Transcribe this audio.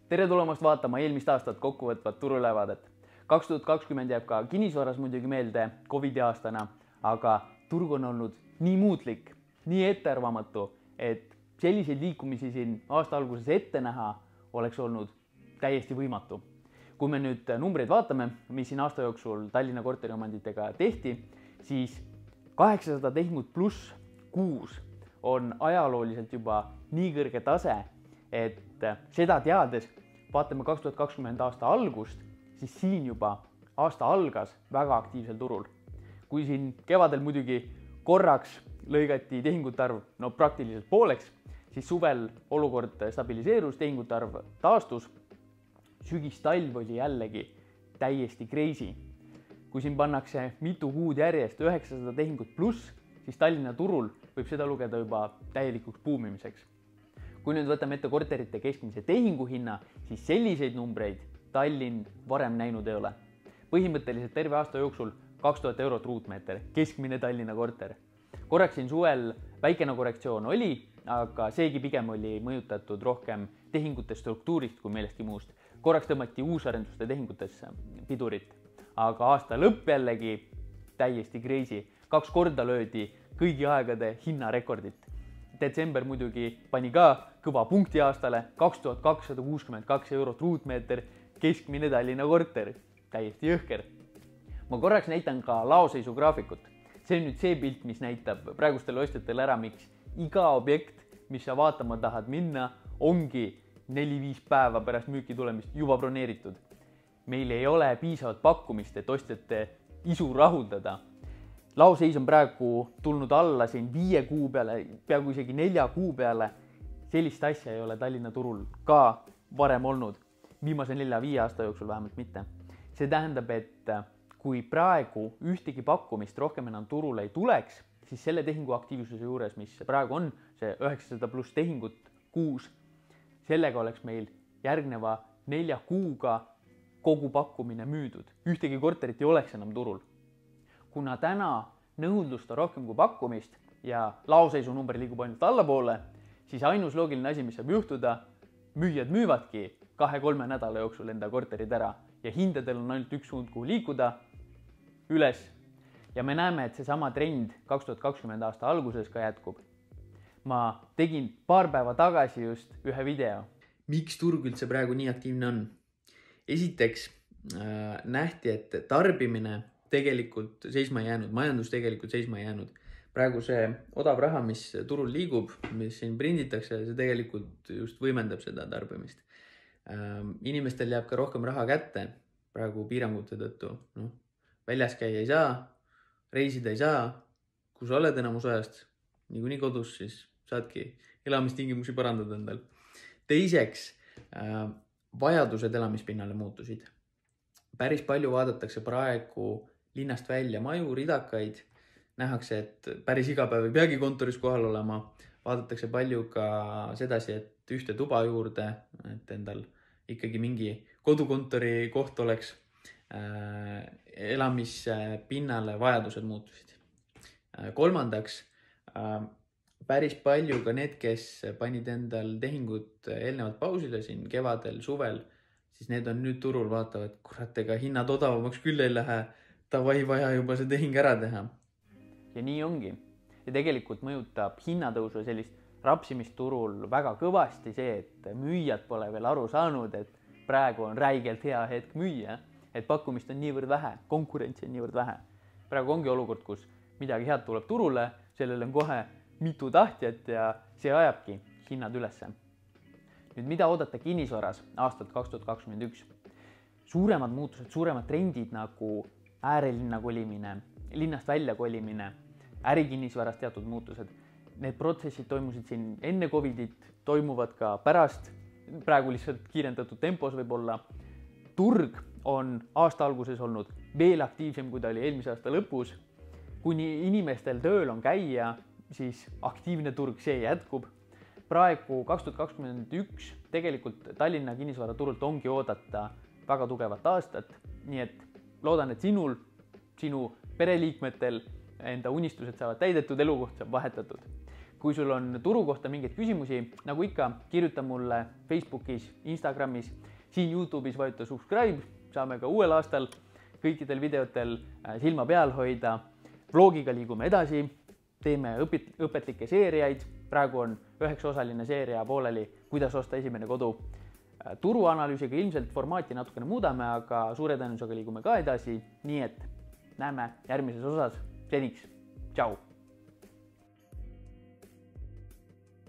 tere tulemast vaatama eelmist aastat kokkuvõtvat turuülevaadet. 2020 jääb ka kinnisvaras muidugi meelde Covidi aastana, aga turg on olnud nii muutlik, nii ettearvamatu, et selliseid liikumisi siin aasta alguses ette näha oleks olnud täiesti võimatu. Kui me nüüd numbreid vaatame, mis siin aasta jooksul Tallinna korteriomanditega tehti, siis 800 tehingut pluss 6 on ajalooliselt juba nii kõrge tase, et seda teades vaatame 2020 aasta algust, siis siin juba aasta algas väga aktiivsel turul. Kui siin kevadel muidugi korraks lõigati tehingute arv praktiliselt pooleks, siis suvel olukord stabiliseerus, tehingute arv taastus, sügis-talv oli jällegi täiesti crazy. Kui siin pannakse mitu kuud järjest 900 tehingut pluss, siis Tallinna turul võib seda lugeda juba täielikuks buumimiseks. Kui nüüd võtame ette korterite keskmise tehinguhinna, siis selliseid numbreid Tallinn varem näinud ei ole. Põhimõtteliselt terve aasta jooksul 2000 eurot ruutmeeter, keskmine Tallinna korter. Korraks siin suvel väikene korrektsioon oli, aga seegi pigem oli mõjutatud rohkem tehingute struktuurist kui millestki muust. Korraks tõmmati uusarenduste tehingutesse pidurit, aga aasta lõpp jällegi täiesti crazy. 2 korda löödi kõigi aegade hinnarekordit. Detsember muidugi pani ka kõva punkti aastale, 2262 eurot ruutmeeter, keskmine Tallinna korter, täiesti jõhker. Ma korraks näitan ka laoseisu graafikut. See on nüüd see pilt, mis näitab praegustele ostjatele ära, miks iga objekt, mis sa vaatama tahad minna, ongi 4-5 päeva pärast müüki tulemist juba broneeritud. Meil ei ole piisavat pakkumist, et ostjate isu rahuldada. Laoseis on praegu tulnud alla siin 5 kuu peale, peaaegu isegi 4 kuu peale. Sellist asja ei ole Tallinna turul ka varem olnud, viimase 4-5 aasta jooksul vähemalt mitte. See tähendab, et kui praegu ühtegi pakkumist rohkem enam turule ei tuleks, siis selle tehingu aktiivsuse juures, mis praegu on, see 900 pluss tehingut kuus, sellega oleks meil järgneva 4 kuuga kogu pakkumine müüdud. Ühtegi korterit ei oleks enam turul. Kuna täna nõudlust on rohkem kui pakkumist ja laoseisu number liigub ainult allapoole, siis ainus loogiline asi, mis saab juhtuda, müüjad müüvadki 2-3 nädala jooksul enda korterid ära ja hindadel on ainult üks suund, kuhu liikuda, üles. Ja me näeme, et seesama trend 2020 aasta alguses ka jätkub. Ma tegin paar päeva tagasi just ühe video. Miks turg üldse praegu nii aktiivne on? Esiteks nähti, et tarbimine tegelikult seisma jäänud, majandus tegelikult seisma jäänud. Praegu see odav raha, mis turul liigub, mis siin prinditakse, see tegelikult just võimendab seda tarbimist. Inimestel jääb ka rohkem raha kätte praegu piirangute tõttu. Väljas käia ei saa, reisida ei saa. Kui sa oled enamus ajast niikuinii kodus, siis saadki elamistingimusi parandada endal. Teiseks, vajadused elamispinnale muutusid. Päris palju vaadatakse praegu linnast välja maju, ridakaid. Nähakse, et päris iga päev ei peagi kontoris kohal olema. Vaadatakse palju ka sedasi, et ühte tuba juurde, et endal ikkagi mingi kodukontori koht oleks. Elamispinnale vajadused muutusid. Kolmandaks, päris palju ka need, kes panid endal tehingud eelnevalt pausile siin kevadel, suvel, siis need on nüüd turul, vaatavad, kurat, ega hinnad odavamaks küll ei lähe, tavai vaja juba see tehing ära teha. Ja nii ongi. Ja tegelikult mõjutab hinnatõusu sellist rapsimisturul väga kõvasti see, et müüjad pole veel aru saanud, et praegu on räigelt hea hetk müüa, et pakkumist on niivõrd vähe, konkurentsi on niivõrd vähe. Praegu ongi olukord, kus midagi head tuleb turule, sellel on kohe mitu tahtjat ja see ajabki hinnad ülesse. Nüüd, mida oodata kinnisvaras aastat 2021? Suuremad muutused, suuremad trendid nagu äärelinna kolimine, linnast välja kolimine, ärikinnisvaras teatud muutused. Need protsessid toimusid siin enne Covidit, toimuvad ka pärast, praegu lihtsalt kiirendatud tempos võib-olla. Turg on aasta alguses olnud veel aktiivsem, kui ta oli eelmise aasta lõpus. Kuni inimestel tööl on käia, siis aktiivne turg see jätkub. Praegu 2021 tegelikult Tallinna kinnisvaraturult ongi oodata väga tugevat aastat, nii et loodan, et sinul, sinu pereliikmetel enda unistused saavad täidetud, elukoht saab vahetatud. kui sul on turu kohta mingeid küsimusi, nagu ikka, kirjuta mulle Facebookis, Instagramis, siin YouTube'is vajuta subscribe, saame ka uuel aastal kõikidel videotel silma peal hoida. Vlogiga liigume edasi, teeme õpetlikke seeriaid, praegu on 9-osaline seeria pooleli, kuidas osta esimene kodu. Turuanalüüsiga ilmselt formaati natukene muudame, aga suure tõenäosusega liigume ka edasi, nii et näeme järgmises osas. Seniks, tšau!